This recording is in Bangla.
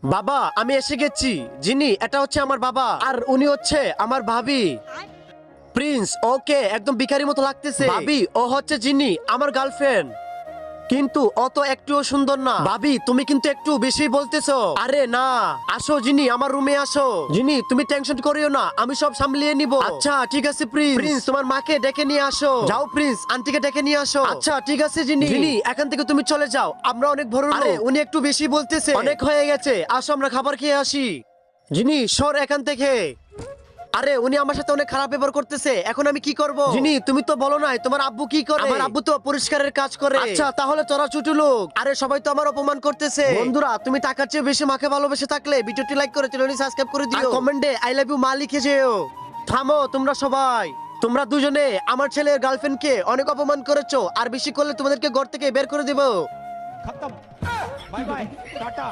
বাবা আমি এসে গেছি। জিনি এটা হচ্ছে আমার বাবা আর উনি হচ্ছে আমার ভাবি প্রিন্স। ওকে একদম ভিখারির মতো লাগতেছে। ভাবি ও হচ্ছে জিনি আমার গার্লফ্রেন্ড, কিন্তু অত একটুও সুন্দর না। ভাবি তুমি কিন্তু একটু বেশি বলতেছো। আরে না, আসো জিনি আমার রুমে আসো। জিনি তুমি টেনশন করিও না, আমি সব সামলিয়ে নিব। আচ্ছা ঠিক আছে প্রিন্স। প্রিন্স তোমার মাকে ডেকে নিয়ে আসো। যাও প্রিন্স আন্টিকে ডেকে নিয়ে আসো। আচ্ছা ঠিক আছে জিনি। জিনি এখান থেকে তুমি চলে যাও, আমরা অনেক বড় লোক। আরে উনি একটু বেশি বলতেছে, অনেক হয়ে গেছে, আসো আমরা খাবার খেয়ে আসি। জিনি সর এখান থেকে। আরে উনি আমার সাথে অনেক খারাপ ব্যবহার করতেছে, এখন আমি কি করব? জিনি তুমি তো বলো নাই তোমার আব্বু কি করে। আমার আব্বু তো পরিষ্কারের কাজ করে। আচ্ছা তাহলে তোরা ছোট লোক। আরে সবাই তো আমার অপমান করতেছে। বন্ধুরা তুমি টাকার চেয়ে বেশি মাকে ভালোবেসে থাকলে ভিডিওটি লাইক করে চ্যানেলটি সাবস্ক্রাইব করে দিও, কমেন্টে আই লাভ ইউ মা লিখে যেও। থামো তোমরা সবাই, তোমরা দুজনে আমার ছেলের গার্লফ্রেন্ডকে অনেক অপমান করেছো, আর বেশি করলে তোমাদেরকে ঘর থেকে বের করে দেবো। खत्म। Bye bye Tata.